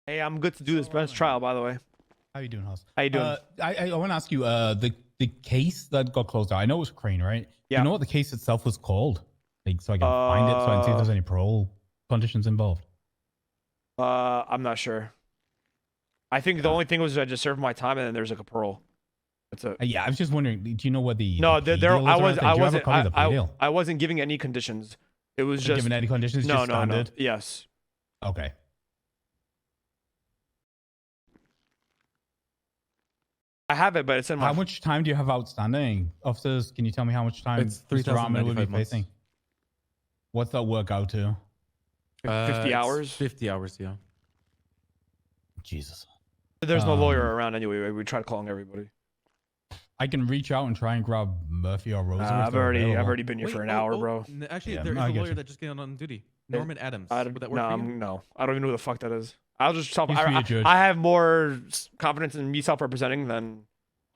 Hey, I'm good to do this bench trial, by the way. How you doing, House? How you doing? I want to ask you, the case that got closed out. I know it was Crane, right? Yeah. Do you know what the case itself was called? Like, so I can find it, so I can see if there's any parole conditions involved. I'm not sure. I think the only thing was I just served my time, and then there's like a parole. That's it. Yeah, I was just wondering. Do you know what the No, the there. I I wasn't giving any conditions. It was just given any conditions. no, Just no, no. standard? Yes. Okay. I have it, but it's in my. How much time do you have outstanding, officers? Can you tell me how much time It's Mr. Ramee will be 3,095 months. facing? What's that work out to? 50 It's hours? 50 hours, yeah. Jesus. There's no lawyer around anyway. We tried calling everybody. I can reach out and try and grab Murphy or Rosa. if I've they're available. already been here for an hour, bro. Actually, Yeah, there is I a get lawyer you. that just came on duty. Norman Adams. I Would don't, that work no, for you? no. I don't even know who the fuck that is. I'll just tell. Used to be a judge. I have more confidence in me self-representing than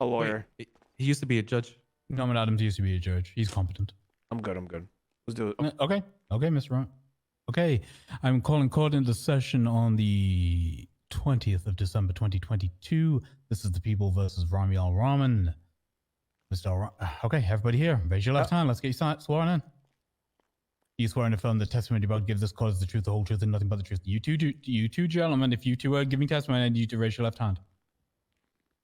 a lawyer. Wait, he used to be a judge. Norman Adams used to be a judge. He's competent. I'm good. Let's do it. Okay, Mr. Ramee. Okay, I'm calling court into session on the 20th of December 2022. This is the people versus Ramee Al Rahman. Okay, everybody here, raise your left hand. Let's get you sworn in. You swear in affirm the testimony about give this cause the truth, the whole truth, and nothing but the truth. You two gentlemen, if you two are giving testimony, I need you to raise your left hand.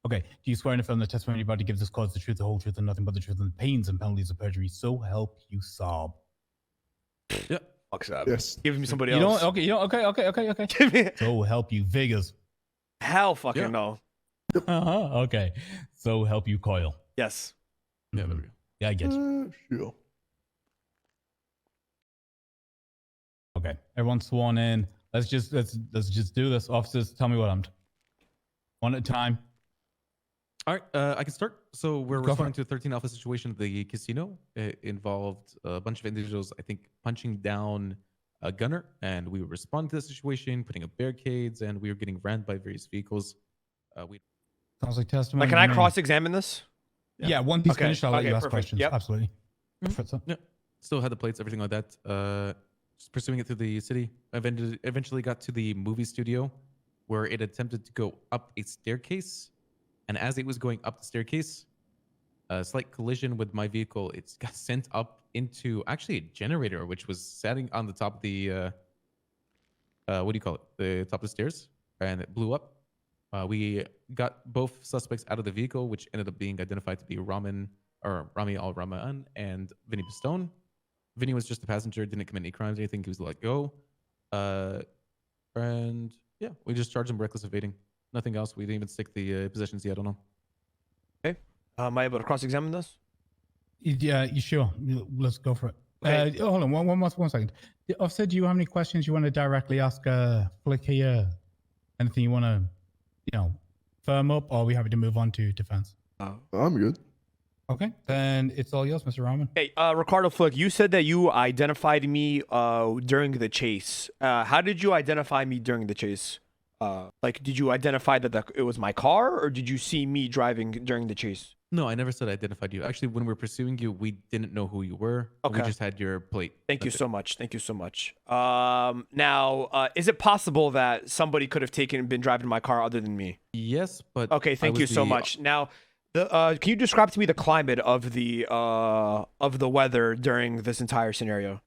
Okay, do you swear in affirm the testimony about to give this cause the truth, the whole truth, and nothing but the truth, and the pains and penalties of perjury, so help you sob? Yeah. Fuck that. Yes. Give me somebody You else. don't, okay. Give me So help you Vegas. hell fucking Yeah. no. Okay, so help you Coil. Yes. Yeah, there we go. Yeah, I get you. Sure. Okay, everyone's sworn in. Let's just do this. Officers, tell me what I'm. One at a time. All right, I can start. So we're Go for responding to a 13 Alpha situation at the casino. It involved a bunch of individuals, I think, punching down a gunner, and we were responding to the situation, putting up barricades, and we were getting rammed by various vehicles. We Sounds like testimony. Like, can I to me. cross-examine this? Yeah, once he's Okay, finished, I'll let okay, you ask perfect. questions. Yep. Absolutely. Mhm. Perfect, sir. Yeah, still had the plates, everything like that. Just pursuing it through the city. Eventually got to the movie studio, where it attempted to go up a staircase, and as it was going up the staircase, a slight collision with my vehicle. It got sent up into actually a generator, which was sitting on the top of the what do you call it? The top of the stairs, and it blew up. We got both suspects out of the vehicle, which ended up being identified to be Ramee Al Rahman and Vinny Pistone. Vinny was just a passenger, didn't commit any crimes or anything. He was let go. And yeah, we just charged him reckless evading. Nothing else. We didn't even stick the possessions yet. I don't know. Okay. Am I able to cross-examine this? Yeah, you sure? Let's go for it. Okay. Hold on, one second. Officer, do you have any questions you want to directly ask Flick here? Anything you want to, firm up, or are we happy to move on to defense? I'm good. Okay, then it's all yours, Mr. Rahman. Hey, Ricardo Flick, you said that you identified me during the chase. How did you identify me during the chase? Like, did you identify that it was my car, or did you see me driving during the chase? No, I never said I identified you. Actually, when we were pursuing you, we didn't know who you were. Okay. We just had your plate. Thank you That's it. so much. Thank you so much. Now, is it possible that somebody could have been driving my car other than me? Yes, but Okay, thank you so much. Now, can you describe to me the climate of the weather during this entire scenario?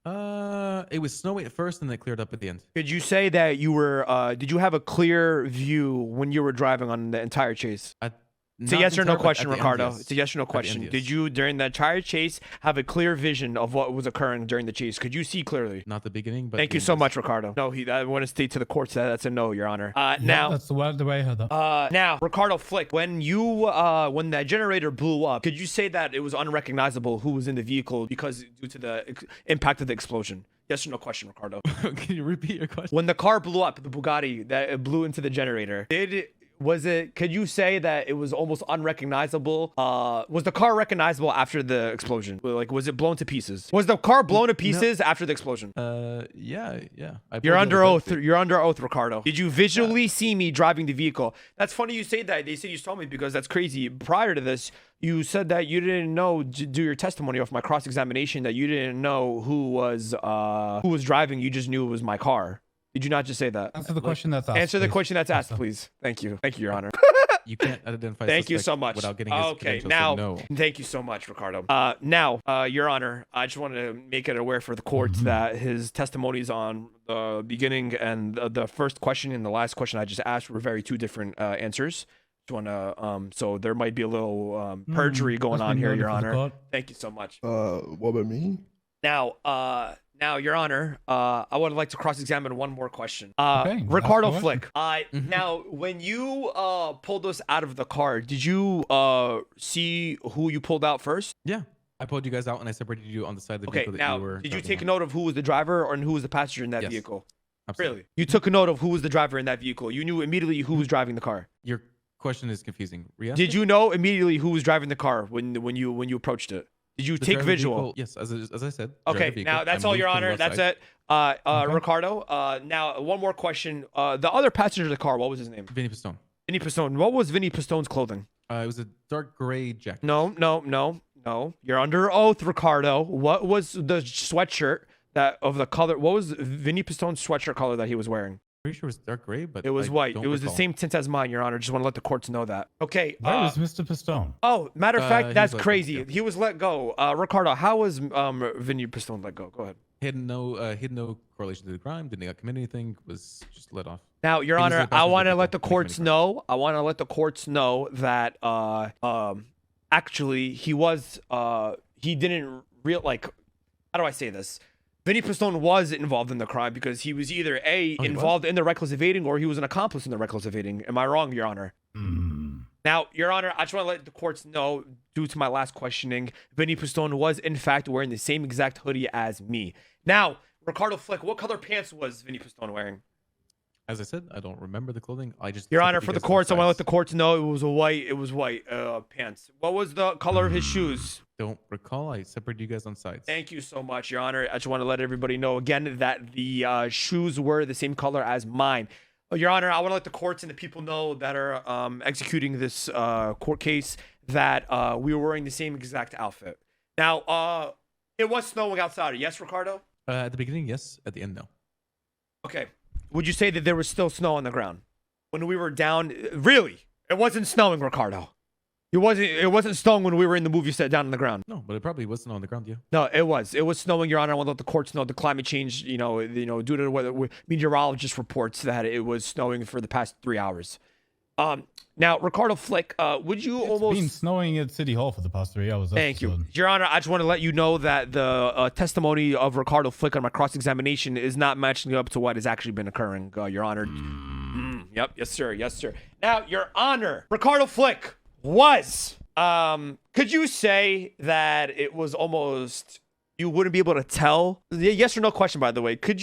It was snowy at first, and then it cleared up at the end. Could you say that you were? Did you have a clear view when you were driving on the entire chase? It's a Not yes or no entirely, but question, at the end, Ricardo. yes. It's a yes or no At the end, question. yes. Did you, during the entire chase, have a clear vision of what was occurring during the chase? Could you see clearly? Not the beginning, but Thank the you end, so yes. much, Ricardo. No, I want to state to the court that that's a no, Your Honor. Yeah, Now, that's the way I heard that. now, Ricardo Flick, when when that generator blew up, could you say that it was unrecognizable who was in the vehicle because due to the impact of the explosion? Yes or no question, Ricardo. Can you repeat your question? When the car blew up, the Bugatti that it blew into the generator, could you say that it was almost unrecognizable? Was the car recognizable after the explosion? Like, was it blown to pieces? Was the car blown to pieces after the explosion? Yeah. You're under oath. You're under oath, Ricardo. Did you visually see me driving the vehicle? That's funny you say that. They said you saw me because that's crazy. Prior to this, you said that you didn't know, do your testimony off my cross-examination, that you didn't know who was driving. You just knew it was my car. Did you not just say that? Answer the question that's asked. Answer the please. question that's asked, Yes, sir. please. Thank you. Thank you, Your Honor. You can't identify. Thank you suspect so much. Without getting his Okay, credentials, now, so no. thank you so much, Ricardo. Now, Your Honor, I just want to make it aware for the court Mhm. that his testimonies on the beginning and the first question and the last question I just asked were two different answers. Just want to, so there might be a little perjury going That's on been here, noted Your for the Honor. court. Thank you so much. What about me? Now, Your Honor, I would like to cross-examine one more question. Okay, Ricardo ask the Flick. Now, when you pulled us out of the car, did you see who you pulled out first? Yeah, I pulled you guys out and I separated you on the side of the Okay. vehicle that Now, you were. did you driving take on. note of who was the driver or who was the passenger in that Yes. vehicle? Absolutely. Really? You took a note of who was the driver in that vehicle. You knew immediately who was driving the car. Your question is confusing. Re-ask Did it? you know immediately who was driving the car when you approached it? Did you The take driver of the visual? vehicle- yes, as I said. driver of the Okay, vehicle. now that's I all, moved Your to the Honor. left That's side. it. Ricardo. Now one more question. The other passenger of the car, what was his name? Vinny Pistone. Vinny Pistone. What was Vinny Pistone's clothing? It was a dark gray jacket. No. You're under oath, Ricardo. What was the sweatshirt of the color? What was Vinny Pistone's sweatshirt color that he was wearing? Pretty sure it was dark gray, but It was I white. don't It was recall. the same tint as mine, Your Honor. Just want to let the courts know that. Okay. Where is Mr. Pistone? Oh, matter of he fact, was that's let go, crazy. yeah. He was let go. Ricardo, how was Vinny Pistone let go? Go ahead. He had no correlation to the crime. Didn't commit anything. Was just let off. Now, Your He was Honor, the I passenger want to vehicle let the when he courts committed know. I want to let the courts know that actually he was he didn't how do I say this? Vinny Pistone was involved in the crime because he was either he was? involved in the reckless evading or he was an accomplice in the reckless evading. Am I wrong, Your Honor? Now, Your Honor, I just want to let the courts know, due to my last questioning, Vinny Pistone was in fact wearing the same exact hoodie as me. Now, Ricardo Flick, what color pants was Vinny Pistone wearing? As I said, I don't remember the clothing. I just. Your Honor, separated for the you guys courts, I want to let sides. the courts know it was white pants. What was the color of his shoes? Don't recall. I separated you guys on sides. Thank you so much, Your Honor. I just want to let everybody know again that the shoes were the same color as mine. Your Honor, I want to let the courts and the people know that are executing this court case that we were wearing the same exact outfit. Now, it was snowing outside. Yes, Ricardo? At the beginning, yes. At the end, no. Okay. Would you say that there was still snow on the ground when we were down? Really? It wasn't snowing, Ricardo. It wasn't snowing when we were in the movie set down on the ground. No, but it probably wasn't on the ground. Yeah. No, it was. It was snowing, Your Honor. I want to let the courts know the climate change. Due to the weather, meteorologist reports that it was snowing for the past 3 hours. Now, Ricardo Flick, would you It's almost? been snowing at City Hall for the past 3 hours. Thank you, So- Your Honor. I just want to let you know that the testimony of Ricardo Flick on my cross-examination is not matching up to what has actually been occurring, Your Honor. Yep. Yes, sir. Yes, sir. Now, Your Honor, Ricardo Flick was. Could you say that it was almost? You wouldn't be able to tell? Yes or no question, by the way. Could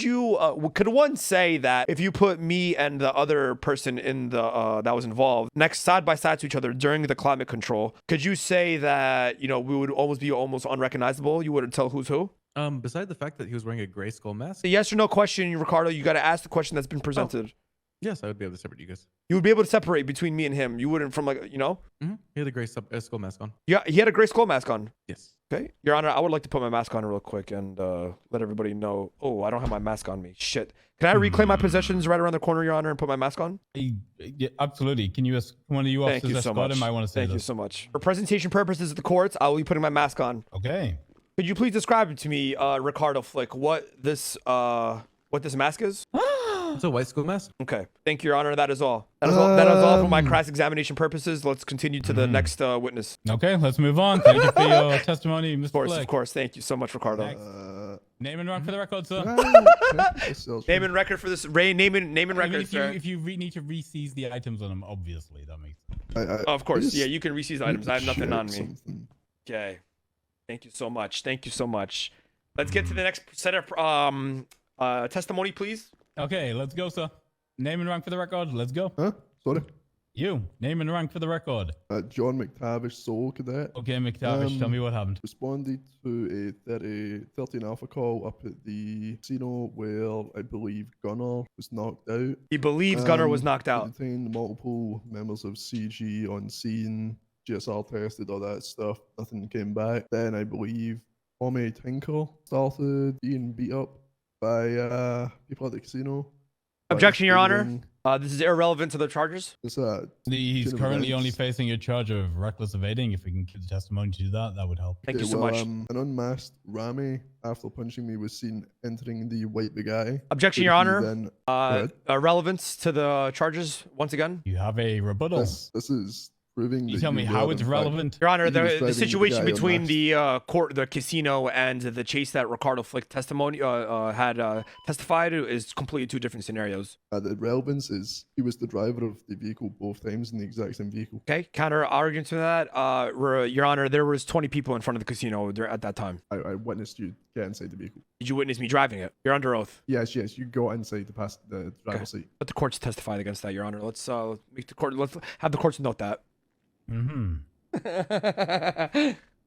one say that if you put me and the other person in the that was involved next side by side to each other during the climate control, could you say that we would almost be almost unrecognizable? You wouldn't tell who's who? Beside the fact that he was wearing a gray skull mask, Yes or no question, Ricardo. You got to ask the question that's been presented. yes, I would be able to separate you guys. You would be able to separate between me and him. You wouldn't from Mm-hmm. He had a gray skull mask on. Yeah, he had a gray skull mask on. Yes. Okay, Your Honor, I would like to put my mask on real quick and let everybody know. Oh, I don't have my mask on me. Shit. Can I reclaim my possessions right around the corner, Your Honor, and put my mask on? Yeah, absolutely. Can you ask one of you Thank officers you so escort much. him? I want to say Thank you this. so much. For presentation purposes of the courts, I will be putting my mask on. Okay. Could you please describe to me, Ricardo Flick, what this mask is? It's a white skull mask. Okay. Thank you, Your Honor. That is all. That is all for my cross-examination purposes. Let's continue to the next witness. Okay, let's move on. Thank you for your testimony, Mr. Of course, Flick. of course. Thank you so much, Ricardo. Next. Name and rank for the record, sir. Name and record for this. Name and I mean, record, if sir. you need to re-seize the items on them, obviously that makes sense. Of course, yeah, you can reseize items. I have nothing on me. Something. Okay. Thank you so much. Thank you so much. Let's get to the next set of testimony, please. Okay, let's go, sir. Name and rank for the record. Let's go. Huh? Sorry. You. Name and rank for the record. John McTavish, Soul Cadet. Okay, McTavish, tell me what happened. Responded to a 13 Alpha call up at the casino where I believe Gunnar was knocked out. He believes Gunnar was knocked I out. detained multiple members of CG on scene. GSR tested all that stuff. Nothing came back. Then I believe Tommy Tinker started being beat up by people at the casino. Objection, Your Honor. steering. This is irrelevant to the charges. It's He's chain of currently only events. facing a charge of reckless evading. If we can give the testimony to that, that would help. Thank you Okay, so well, much. An unmasked Ramee, after punching me, was seen entering the white bugatti. Objection, Did Your he Honor. Then, Relevance to the charges once again. You have a rebuttal. this is proving. Can you that tell me you how were, it's in fact, relevant? Your Honor, He was driving the the situation guy between unmasked. the casino and the chase that Ricardo Flick testimony had testified is completely two different scenarios. The relevance is he was the driver of the vehicle both times in the exact same vehicle. Okay, counter argument to that. Your Honor, there was 20 people in front of the casino at that time. I witnessed you get inside the vehicle. Did you witness me driving it? You're under oath. Yes, you got inside the driver's seat. Let the courts testify against that, Your Honor. Let's make the court. Let's have the courts note that. Mm-hmm.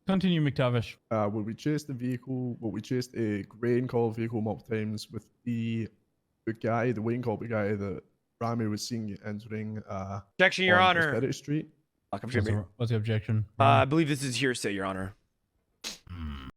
Continue, McTavish. When we chased the vehicle, we chased a grey and call vehicle multiple times with the guy, the waiting call guy that Ramee was seen entering. Objection, Your on Honor. Prosperity Street. What's the objection? I believe this is hearsay, Your Honor.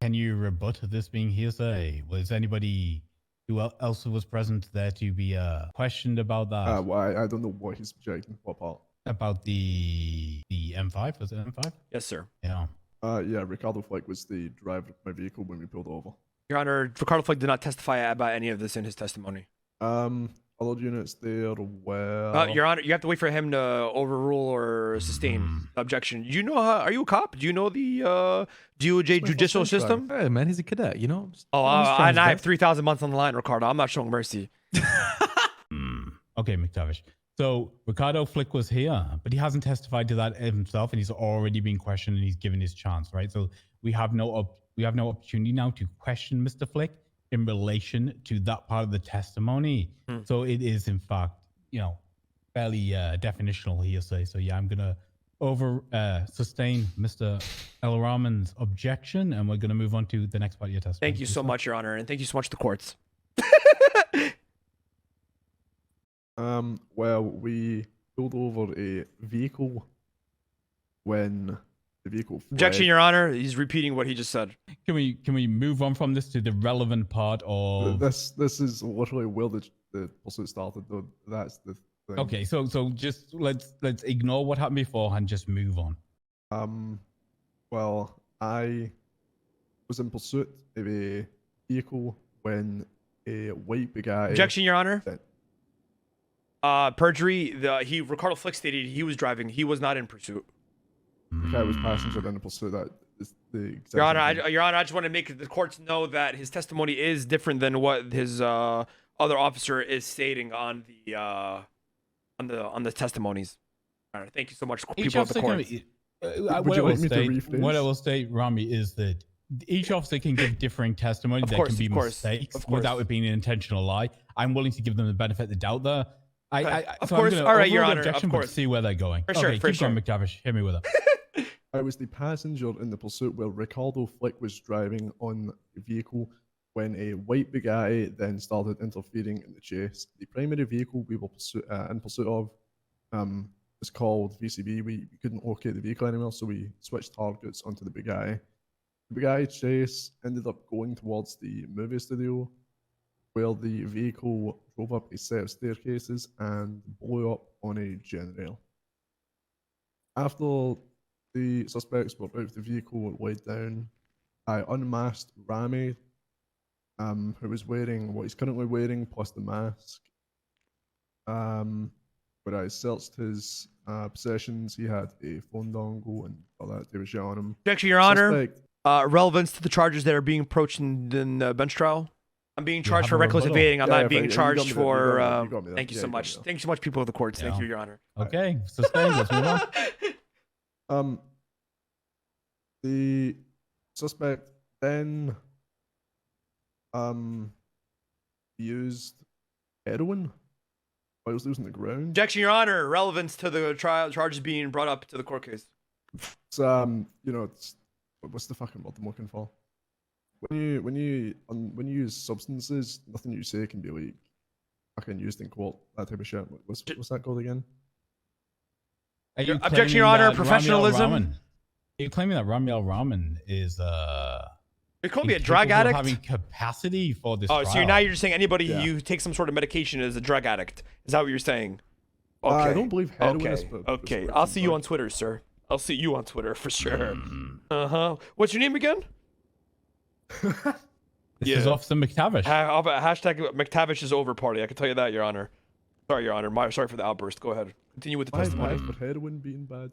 Can you rebut this being hearsay? Was anybody who else was present there to be questioned about that? Well, I don't know what he's objecting. What part? About the M5? Was it M5? Yes, sir. Yeah. Yeah, Ricardo Flick was the driver of my vehicle when we pulled over. Your Honor, Ricardo Flick did not testify about any of this in his testimony. Other units there were. Your Honor, you have to wait for him to overrule or sustain the objection. You know, are you a cop? Do you know the DOJ my judicial first time system? Hey, man, he's a cadet, you know? Oh, I'm just trying and his I have best. 3,000 months on the line, Ricardo. I'm not showing mercy. Okay, McTavish. So Ricardo Flick was here, but he hasn't testified to that himself, and he's already been questioned, and he's given his chance, right? So we have no opportunity now to question Mr. Flick in relation to that part of the testimony. So it is, in fact, fairly definitional hearsay. So yeah, I'm gonna sustain Mr. El Rahman's objection, and we're gonna move on to the next part of your testimony. Thank you so much, Your Honor, and thank you so much to the courts. Well, we pulled over a vehicle when the vehicle fled. Objection, Your Honor. He's repeating what he just said. Can we move on from this to the relevant part of? This is literally where the pursuit started, though. That's the thing. Okay, so just let's ignore what happened before and just move on. Well, I was in pursuit of a vehicle when a white guy. Objection, Your Honor. That- Perjury. Ricardo Flick stated he was driving. He was not in pursuit. The guy was passenger in the pursuit. That is the exact Your Honor, same thing. Your Honor, I just want to make the courts know that his testimony is different than what his other officer is stating on the testimonies. All right, thank you so much, Each people of the officer court. Would you like me to rephrase? what I will state, Ramee, is that each officer can give differing testimony. Of There course, can be of course, mistakes of course. without it being an intentional lie. I'm willing to give them the benefit of the doubt there. Of So course. I'm gonna All right, Your overrule the Honor, of objection, but course. see where they're going. For sure, Okay, for keep going, sure. McTavish. Hit me with it. I was the passenger in the pursuit where Ricardo Flick was driving on the vehicle when a white guy then started interfering in the chase. The primary vehicle we were in pursuit of was called VCB. We couldn't locate the vehicle anymore, so we switched targets onto the big guy. The big guy chase ended up going towards the movie studio where the vehicle drove up a set of staircases and blew up on a generator. After the suspects were out of the vehicle and laid down, I unmasked Ramee, who was wearing what he's currently wearing plus the mask. But I searched his possessions. He had a phone dongle and all that. They were shit on him. Objection, Your Honor. Suspect, Relevance to the charges that are being approached in the bench trial. I'm being charged have for a reckless rebuttal. evading. I'm Yeah, not yeah, being you got charged me there, for. you got me there. Thank you Yeah, so you got much. me there. Thank you so much, people of the courts. Thank Yeah. you, Your Honor. Okay, sustained. Let's move on. The suspect then used heroin while he was losing the ground. Objection, Your Honor. Relevance to the trial charges being brought up to the court case. It's it's what's the fucking word I'm looking for? When you use substances, nothing you say can be like fucking used in court. That type of shit. What's that called again? Are you Objection, claiming Your Honor, that Ramee professionalism. Al-Rahman- Are you claiming that Ramee Al-Rahman is It could be a drug incapable of addict. having capacity for this Oh, trial. so now you're just saying anybody Yeah. who takes some sort of medication is a drug addict. Is that what you're saying? Okay. I don't believe heroin is Okay. pre- Okay. prescription I'll see you drug. on Twitter, sir. I'll see you on Twitter for sure. Mm. Uh-huh. What's your name again? This is Officer McTavish. Hashtag McTavish is over party. I can tell you that, Your Honor. Sorry, Your Honor. Sorry for the outburst. Go ahead. Continue with the Why testimony. for heroin being bad?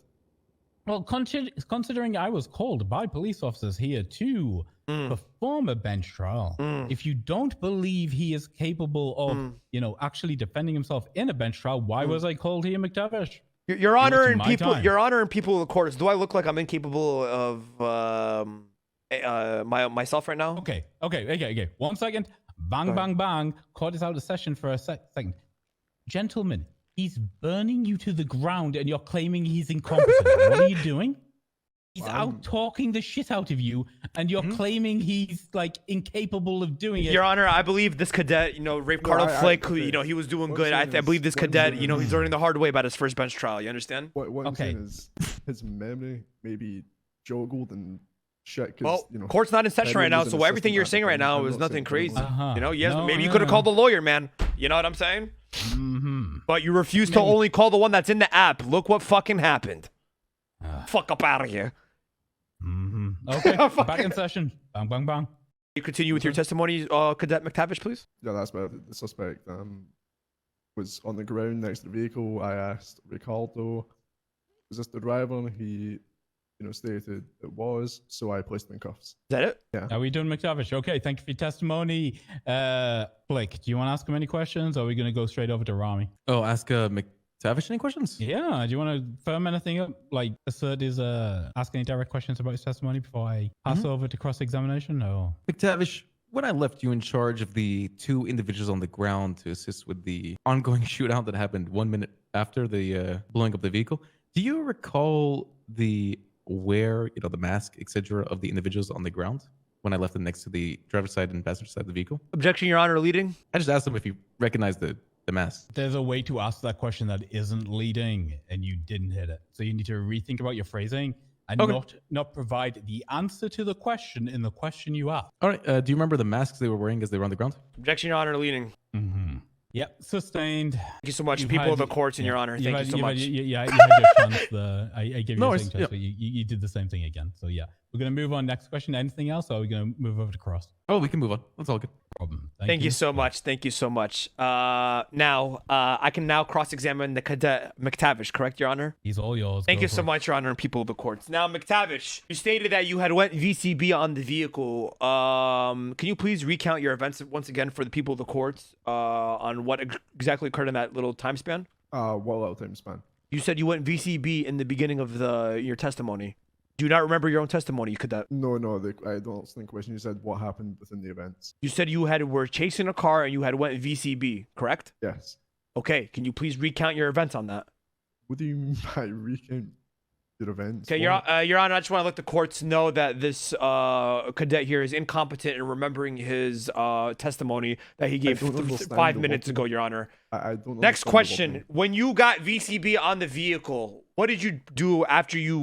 Well, considering I was called by police officers here to perform a bench trial, if you don't believe he is capable of, actually defending himself in a bench trial, why was I called here, McTavish? Your Honor wasted and my people, time. Your Honor and people of the courts. Do I look like I'm incapable of myself right now? Okay. 1 second. Bang, Go bang, bang. Court is out of session for a second. Gentlemen, he's burning you to the ground and you're claiming he's incompetent. What are you doing? He's out talking the shit out of you and you're claiming he's like incapable of doing it. Your Honor, I believe this cadet, raped Carlo Flick, who, he was doing What good. I'm I saying believe is- this what I'm cadet, saying he's learning the hard way about his first bench trial. You understand? What I'm Okay. saying is his memory maybe joggled and shit. Well, Cause, court's not in session right Henry now, was an so everything assistant you're at the saying right time. now I'm is not nothing saying crazy. Uh-huh. Yes, No, maybe you no, could have no. called the lawyer, man. You know what I'm saying? Mm-hmm. But you refuse to only call the one that's in the app. Look what fucking happened. Ah. Fuck up out of here. Mm-hmm. Okay, Fuck. back in session. Bang, bang, bang. You continue with your testimony, Cadet McTavish, please. Yeah, that's about it. The suspect was on the ground next to the vehicle. I asked Ricardo, "Was this the driver?" He, stated it was. So I placed him in cuffs. Is that it? Are we doing McTavish? Okay, thank you for your testimony. Blake, do you want to ask him any questions or are we going to go straight over to Ramee? Oh, ask McTavish any questions? Yeah, do you want to firm anything up? Like, assert his, ask any direct questions about his testimony before I pass over to cross-examination? Or McTavish, when I left you in charge of the 2 individuals on the ground to assist with the ongoing shootout that happened 1 minute after the blowing up the vehicle, do you recall the the mask, etc., of the individuals on the ground when I left them next to the driver's side and passenger side of the vehicle? Objection, Your Honor, leading. I just asked them if you recognized the mask. there's a way to ask that question that isn't leading and you didn't hit it. So you need to rethink about your phrasing and Okay. not provide the answer to the question in the question you asked. All right. Do you remember the masks they were wearing as they were on the ground? Objection, Your Honor, leading. Mm-hmm. Yep, sustained. Thank you so much, You've people had- of the courts, and Your Honor. you've Thank had- you so you've had- much. you had your chance. I gave you No a worries, second chance, but you did the same thing again. So yeah, we're going to move on. Next question. Anything else? Or are we going to move over to cross? Oh, we can move on. That's all good. Problem. Thank you so much. Thank you so much. Now, I can now cross-examine the cadet McTavish, correct, Your Honor? He's all yours. Thank Go you for so it. much, Your Honor, and people of the courts. Now, McTavish, you stated that you had went VCB on the vehicle. Can you please recount your events once again for the people of the courts on what exactly occurred in that little time span? What little time span? You said you went VCB in the beginning of your testimony. Do you not remember your own testimony, cadet? No, I don't understand the question. You said what happened within the events. You said you were chasing a car and you had went VCB, correct? Yes. Okay, can you please recount your events on that? What do you mean by recount your events? Okay, What? Your Honor, I just want to let the courts know that this cadet here is incompetent in remembering his testimony that he gave don't understand 5 the minutes local- ago, Your Honor. I don't. Next understand the question. local- When you got VCB on the vehicle, what did you do after you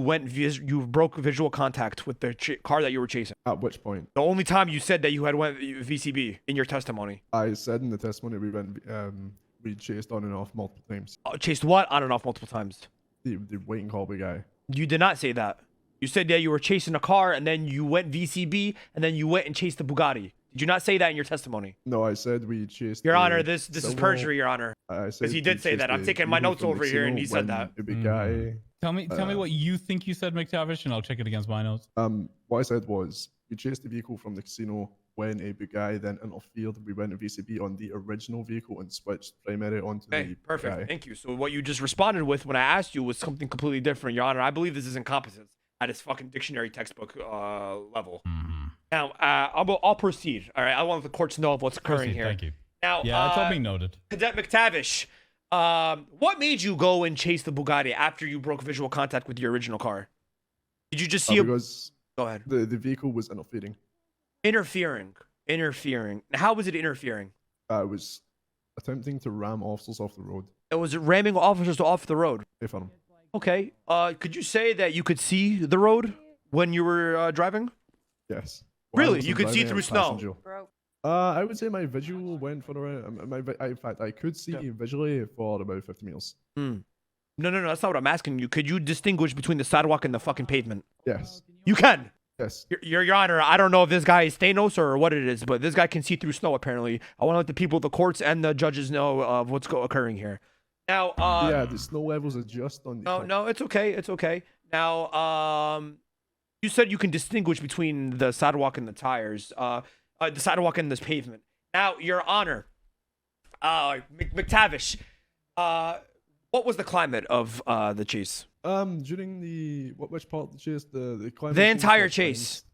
you broke visual contact with the car that you were chasing? At which point? The only time you said that you had went VCB in your testimony. I said in the testimony we chased on and off multiple times. Chased what? On and off multiple times. The waiting hallway guy. You did not say that. You said that you were chasing a car and then you went VCB and then you went and chased the Bugatti. Did you not say that in your testimony? No, I said we chased. Your the Honor, this is silver- perjury, Your Honor. I said he did we say chased that. I'm the taking my vehicle notes from over here and he casino said that. when the guy. Tell me what you think you said, McTavish, and I'll check it against my notes. What I said was we chased the vehicle from the casino when a Bugatti then interfered. We went to VCB on the original vehicle and switched primary onto Okay, the perfect. Bugatti. Thank you. So what you just responded with when I asked you was something completely different, Your Honor. I believe this is incompetence at its fucking dictionary textbook level. Mm-hmm. Now, I'll proceed. All right, I want the courts know of what's occurring here. Thank you. Now, Yeah, it's all being noted. Cadet McTavish, what made you go and chase the Bugatti after you broke visual contact with your original car? Did you just see Because Go ahead. the vehicle was interfering. Interfering. How was it interfering? I was attempting to ram officers off the road. It was ramming officers off the road. If I'm Okay. Could you say that you could see the road when you were driving? yes. Really? whilst You I'm could see driving, through I'm snow? passenger. Bro. I would say my visual went for around. In fact, I could see visually for about 50 meters. No, that's not what I'm asking you. Could you distinguish between the sidewalk and the fucking pavement? Yes. You can. Yes. Your Honor, I don't know if this guy is Thanos or what it is, but this guy can see through snow, apparently. I want to let the people, the courts, and the judges know of what's occurring here. Now, Yeah, the snow levels adjust on the. No, it's okay. It's okay. Now, you said you can distinguish between the sidewalk and the tires, the sidewalk and this pavement. Now, Your Honor, McTavish, what was the climate of the chase? During which part of the chase? The climate. The change entire at chase.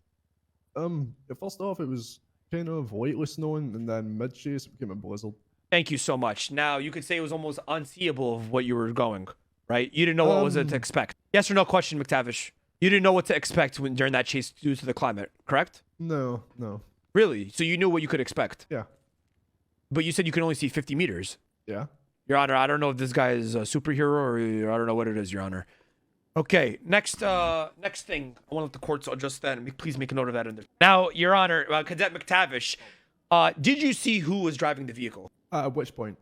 times. First off, it was kind of lightly snowing, and then mid chase it became a blizzard. Thank you so much. Now, you could say it was almost unseeable of what you were going, right? You didn't know what was it to expect. Yes or no question, McTavish? You didn't know what to expect during that chase due to the climate, correct? No. Really? So you knew what you could expect? Yeah. But you said you can only see 50 meters. Yeah. Your Honor, I don't know if this guy is a superhero or I don't know what it is, Your Honor. Okay, next thing. I want to let the courts adjust that. And please make a note of that in there. Now, Your Honor, Cadet McTavish, did you see who was driving the vehicle At which point?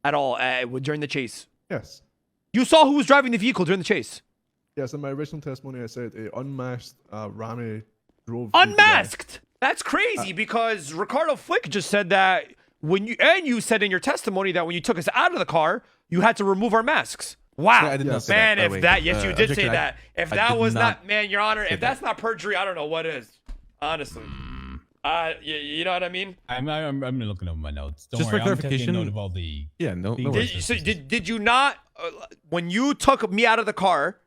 at all during the chase? Yes. You saw who was driving the vehicle during the chase? Yes. In my original testimony, I said a unmasked Ramee drove. the guy. Unmasked! That's crazy because Ricardo Flick just said that you said in your testimony that when you took us out of the car, you had to remove our masks. Wow. Yeah, I did not say Man, that, by the way. yes, you did say Objection, that. If I that did was not not, man, Your Honor, say if that's not perjury, I don't know what is. Honestly. You know what I mean? I'm looking over my notes. Don't Just worry, for clarification- I'm taking note of all the. Yeah, no Did- worries. Did you not, when you took me out of the car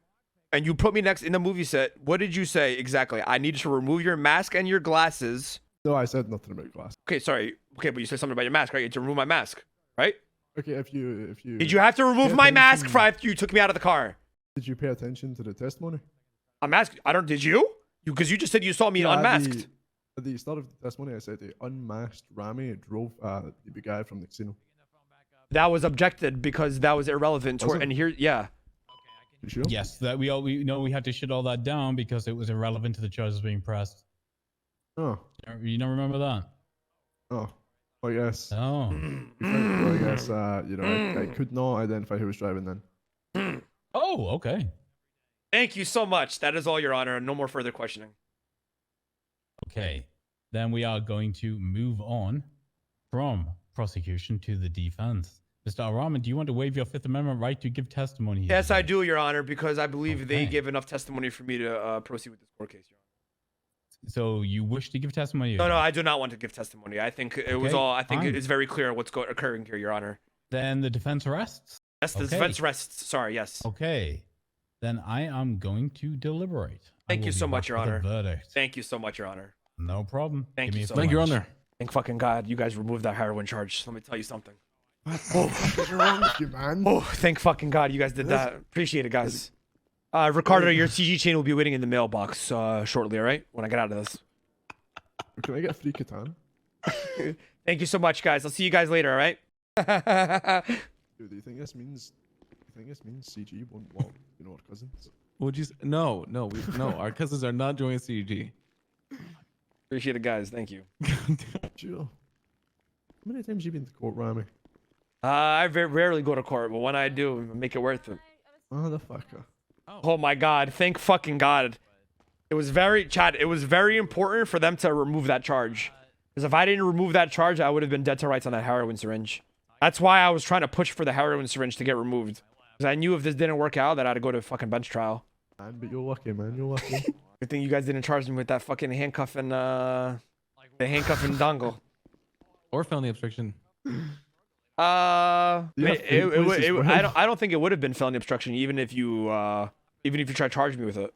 and you put me next in the movie set, what did you say exactly? I needed to remove your mask and your glasses. No, I said nothing about glass. Okay, sorry. Okay, but you said something about your mask, right? You had to remove my mask, right? Okay, if you. Did you have to remove pay my mask attention- after you took me out of the car? Did you pay attention to the testimony? I'm asking. Did you? Because you just said you saw me Yeah, unmasked. At the start of the testimony, I said a unmasked Ramee drove the guy from the casino. That was objected because that was irrelevant. Was it? And here, yeah. You sure? Yes, that we know we had to shut all that down because it was irrelevant to the charges being pressed. Oh. You don't remember that? Oh. I guess. Oh. Well, I guess I could not identify who was driving then. Oh, okay. Thank you so much. That is all, Your Honor. No more further questioning. Okay. Then we are going to move on from prosecution to the defense. Mr. Rahman, do you want to waive your Fifth Amendment right to give testimony here Yes, I today? do, Your Honor, because I believe they Okay. give enough testimony for me to proceed with this court case, Your Honor. So you wish to give testimony? No, I do not want to give testimony. I think it was Okay, all. I think fine. it's very clear what's occurring here, Your Honor. Then the defense rests? Yes, the Okay. defense rests. Sorry, yes. Okay. Then I am going to deliberate. I Thank you will be so much, back Your with a Honor. verdict. Thank you so much, Your Honor. No problem. Thank Give you me a so few Thank you, Your minutes. Honor. Thank fucking God you guys removed that heroin charge. Let me tell you something. What's wrong with you, man? Oh, thank fucking God you guys did that. Appreciate it, guys. Ricardo, your CG chain will be waiting in the mailbox shortly, all right? When I get out of this. Can I get a free Catan? Thank you so much, guys. I'll see you guys later, all right? Dude, do you think this means CG won't want our cousins? Would you? No. Our cousins are not joining CG. Appreciate it, guys. Thank you. Sure. How many times have you been to court, Ramee? I very rarely go to court, but when I do, make it worth it. Motherfucker. Oh my God. Thank fucking God. It was very important for them to remove that charge. Because if I didn't remove that charge, I would have been dead to rights on that heroin syringe. That's why I was trying to push for the heroin syringe to get removed. Because I knew if this didn't work out, that I had to go to fucking bench trial. Man, but you're lucky, man. You're lucky. Good thing you guys didn't charge me with that fucking handcuff and the handcuff and dongle. Or felony obstruction. I You have fake voices, bro. don't think it would have been felony obstruction even if you tried to charge me with it.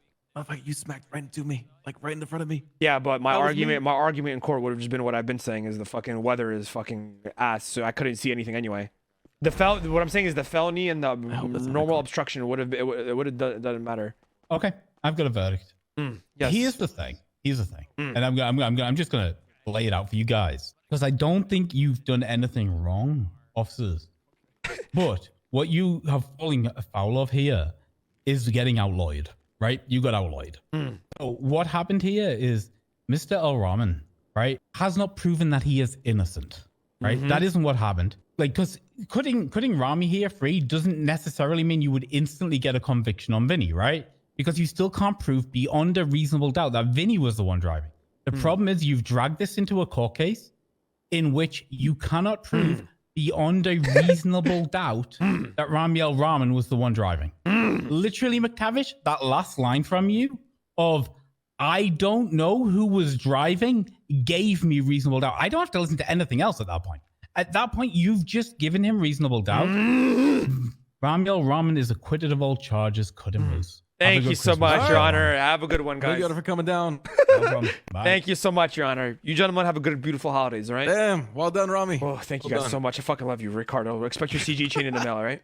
You smacked right into me, like right in the front of me. Yeah, but my That was me. argument in court would have just been what I've been saying is the fucking weather is fucking ass, so I couldn't see anything anyway. What I'm saying is the felony and the hope that's not normal recorded. obstruction would have doesn't matter. Okay. I've got a verdict. Yes. Here's the thing. And I'm just gonna lay it out for you guys because I don't think you've done anything wrong, officers. But what you have fallen foul of here is getting outlawed, right? You got outlawed. So what happened here is Mr. El Rahman, right, has not proven that he is innocent, right? That isn't what happened. Like, because cutting Ramee here free doesn't necessarily mean you would instantly get a conviction on Vinny, right? Because you still can't prove beyond a reasonable doubt that Vinny was the one driving. The problem is you've dragged this into a court case in which you cannot prove beyond a reasonable doubt that Ramee El Rahman was the one driving. Literally, McTavish, that last line from you of, I don't know who was driving, gave me reasonable doubt. I don't have to listen to anything else at that point. At that point, you've just given him reasonable doubt. Ramee El Rahman is acquitted of all charges. Cut him loose. Thank you so much, Your Honor. Have a good one, Thank guys. you for coming down. No problem. Bye. Thank you so much, Your Honor. You gentlemen have a good, beautiful holidays, all right? Damn, well done, Ramee. Oh, thank you Well guys done. so much. I fucking love you, Ricardo. Expect your CG chain in the mail, all right?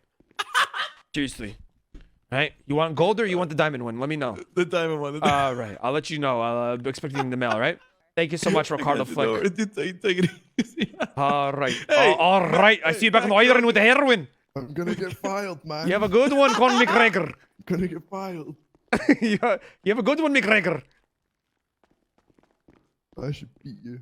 Seriously. All right? You want gold or you want the diamond one? Let me know. The diamond one. All right. I'll let you know. I'll be expecting it in the mail, all right? Thank you so much, Ricardo Flick. Take it easy. All right. Hey. All right. I see you back in the iron with the heroin. I'm gonna get filed, man. You have a good one, Conor McGregor. I'm gonna get filed. You have a good one, McGregor. I should beat you.